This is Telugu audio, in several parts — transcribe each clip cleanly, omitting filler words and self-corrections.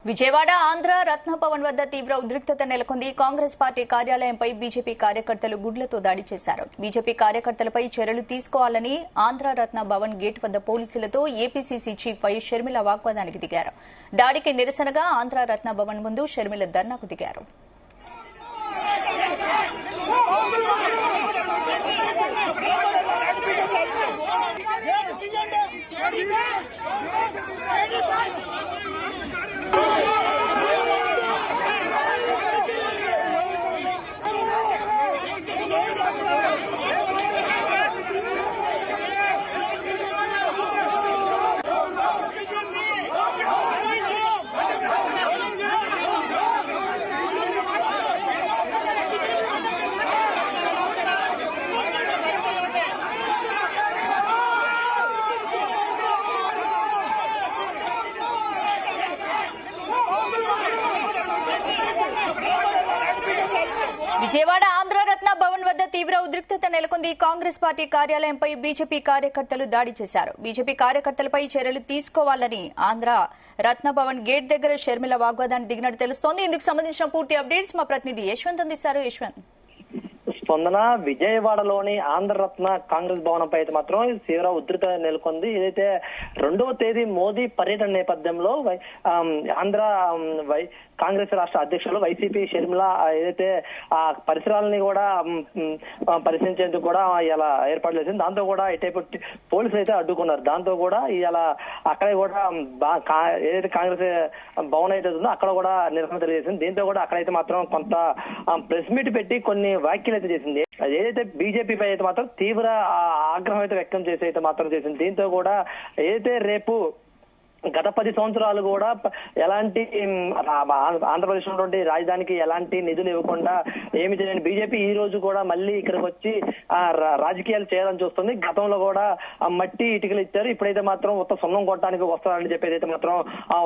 విజయవాడ ఆంధ్ర రత్నభవన్ వద్ద తీవ్ర ఉద్రిక్తత నెలకొంది. కాంగ్రెస్ పార్టీ కార్యాలయంపై బీజేపీ కార్యకర్తలు గుడ్లతో దాడి చేశారు. బీజేపీ కార్యకర్తలపై చర్యలు తీసుకోవాలని ఆంధ్ర రత్న భవన్ గేట్ వద్ద పోలీసులతో ఏపీసీసీ చీఫ్ వై షర్మిల వాగ్వాదానికి దిగారు. దాడికి నిరసనగా ఆంధ్ర రత్న భవన్ ముందు షర్మిల ధర్నాకు దిగారు. విజయవాడ ఆంధ్ర రత్న భవన్ వద్ద తీవ్ర ఉద్రిక్తత నెలకొంది. కాంగ్రెస్ పార్టీ కార్యాలయంపై బీజేపీ కార్యకర్తలు దాడి చేశారు. బీజేపీ కార్యకర్తలపై చర్యలు తీసుకోవాలని ఆంధ్ర రత్న భవన్ గేట్ దగ్గర షర్మిల వాగ్వాదాన్ని దిగినట్టు తెలుస్తోంది. ఇందుకు సంబంధించిన పూర్తి అప్డేట్స్ మా ప్రతినిధి యశ్వంత్ అందిస్తారు. యశ్వంత్, స్పందన విజయవాడలోని ఆంధ్రరత్న కాంగ్రెస్ భవనంపై అయితే మాత్రం తీవ్ర ఉధృత నెలకొంది. ఏదైతే 2వ తేదీ మోదీ పర్యటన నేపథ్యంలో ఆంధ్ర కాంగ్రెస్ రాష్ట్ర అధ్యక్షులు వైసీపీ షర్మిల ఏదైతే ఆ పరిసరాలని కూడా పరిశీలించేందుకు కూడా ఇలా ఏర్పాటు చేసింది. దాంతో కూడా ఇటైపు పోలీసులు అయితే అడ్డుకున్నారు. దాంతో కూడా ఇలా అక్కడే కూడా ఏదైతే కాంగ్రెస్ భవన్ అయితే ఉందో అక్కడ కూడా నిరసన తెలియజేసింది. దీంతో కూడా అక్కడైతే మాత్రం కొంత ప్రెస్ మీట్ పెట్టి కొన్ని వ్యాఖ్యలు అయితే చేసింది. ఏదైతే బీజేపీపై అయితే మాత్రం తీవ్ర ఆగ్రహం అయితే వ్యక్తం చేసి అయితే మాత్రం చేసింది. దీంతో కూడా ఏదైతే రేపు గత 10 సంవత్సరాలు కూడా ఎలాంటి ఆంధ్రప్రదేశ్ ఉన్నటువంటి రాజధానికి ఎలాంటి నిధులు ఇవ్వకుండా ఏమి చేయని బీజేపీ ఈ రోజు కూడా మళ్ళీ ఇక్కడికి వచ్చి రాజకీయాలు చేయాలని చూస్తుంది. గతంలో కూడా మట్టి ఇటుకలు ఇచ్చారు, ఇప్పుడైతే మాత్రం ఉత్త సున్నం కొట్టడానికి వస్తారని చెప్పేది అయితే మాత్రం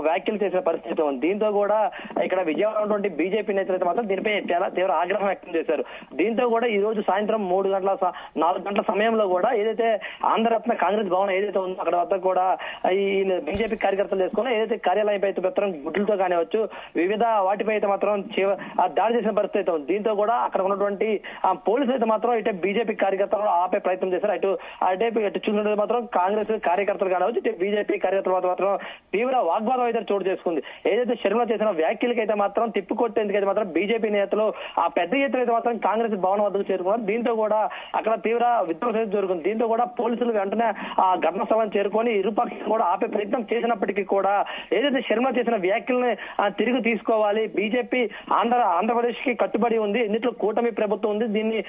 వ్యాఖ్యలు చేసిన పరిస్థితి ఉంది. దీంతో కూడా ఇక్కడ విజయవాడ ఉన్నటువంటి బీజేపీ నేతలు అయితే మాత్రం దీనిపై చాలా తీవ్ర ఆగ్రహం వ్యక్తం చేశారు. దీంతో కూడా ఈ రోజు సాయంత్రం 4 గంటల సమయంలో కూడా ఏదైతే ఆంధ్రరత్న కాంగ్రెస్ భవన్ ఏదైతే ఉందో అక్కడ వద్ద కూడా ఈ బీజేపీ కార్యకర్తలు చేసుకుని ఏదైతే కార్యాలయంపై అయితే మాత్రం గుడ్లతో కానివచ్చు వివిధ వాటిపై అయితే మాత్రం దాడి చేసిన పరిస్థితి ఉంది. దీంతో కూడా అక్కడ ఉన్నటువంటి పోలీసులు అయితే మాత్రం ఇటు బీజేపీ కార్యకర్తలు ఆపే ప్రయత్నం చేశారు. అటు చూసినట్టు మాత్రం కాంగ్రెస్ కార్యకర్తలు కానివచ్చు ఇటు బీజేపీ కార్యకర్తల మాత్రం తీవ్ర వాగ్వాదం అయితే చోటు చేసుకుంది. ఏదైతే షర్మిల చేసిన వ్యాఖ్యలకి అయితే మాత్రం తిప్పికొట్టేందుకైతే మాత్రం బీజేపీ నేతలు ఆ పెద్ద ఎత్తున అయితే మాత్రం కాంగ్రెస్ భవన్ వద్దకు చేరుకున్నారు. దీంతో కూడా అక్కడ తీవ్ర విధ్వంసం జరుగుతుంది. దీంతో కూడా పోలీసులు వెంటనే ఆ ఘటనా స్థలాన్ని చేరుకొని ఇరుపక్షాలు కూడా ఆపే ప్రయత్నం చేసినప్పటికీ కూడా ఏదైతే షర్మిల చేసిన వ్యాఖ్యల్ని తిరిగి తీసుకోవాలి, బీజేపీ ఆంధ్రప్రదేశ్ కి కట్టుబడి ఉంది, ఎన్నిట్లో కూటమి ప్రభుత్వం ఉంది, దీన్ని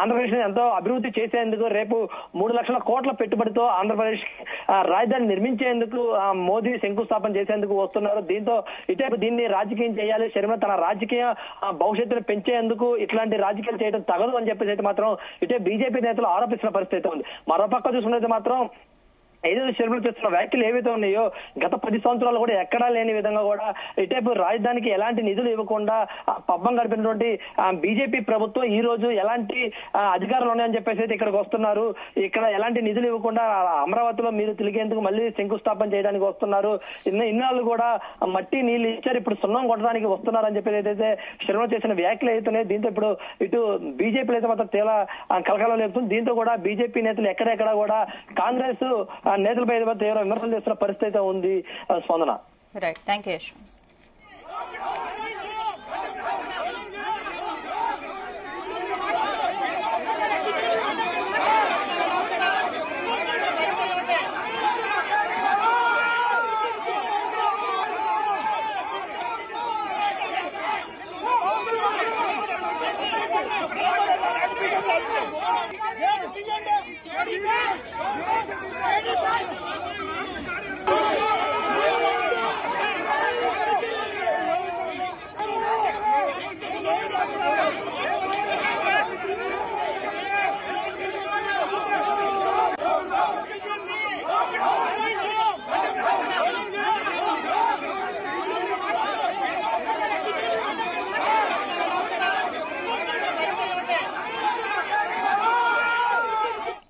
ఆంధ్రప్రదేశ్ ఎంతో అభివృద్ధి చేసేందుకు రేపు 3 లక్షల కోట్ల పెట్టుబడితో ఆంధ్రప్రదేశ్ రాజధాని నిర్మించేందుకు మోదీ శంకుస్థాపన చేసేందుకు వస్తున్నారు. దీంతో ఇటు దీన్ని రాజకీయం చేయాలి, షర్మిల తన రాజకీయ భవిష్యత్తును పెంచేందుకు ఇట్లాంటి రాజకీయాలు చేయడం తగదు అని చెప్పేసి అయితే మాత్రం ఇటే బీజేపీ నేతలు ఆరోపిస్తున్న పరిస్థితి ఉంది. మరోపక్క చూసుకున్నైతే మాత్రం ఏదైతే షర్మిల చేస్తున్న వ్యాఖ్యలు ఏవైతే ఉన్నాయో గత 10 సంవత్సరాలు కూడా ఎక్కడా లేని విధంగా కూడా ఇటేపు రాజధానికి ఎలాంటి నిధులు ఇవ్వకుండా పబ్బం గడిపినటువంటి బీజేపీ ప్రభుత్వం ఈ రోజు ఎలాంటి అధికారులు ఉన్నాయని చెప్పేసి అయితే ఇక్కడికి వస్తున్నారు. ఇక్కడ ఎలాంటి నిధులు ఇవ్వకుండా అమరావతిలో మీరు తిరిగేందుకు మళ్ళీ శంకుస్థాపన చేయడానికి వస్తున్నారు. ఇన్నాళ్ళు కూడా మట్టి నీళ్లు ఇచ్చారు, ఇప్పుడు సున్నం కొట్టడానికి వస్తున్నారు అని చెప్పేసి అయితే షర్మిల చేసిన వ్యాఖ్యలు అవుతున్నాయి. దీంతో ఇప్పుడు ఇటు బీజేపీ అయితే మాత్రం తీవ్ర కలకలం లేపుతుంది. దీంతో కూడా బీజేపీ నేతలు ఎక్కడెక్కడ కూడా కాంగ్రెస్ నేతలపై తీవ్ర విమర్శలు చేస్తున్న పరిస్థితి అయితే ఉంది. స్పందన. Right, thank you.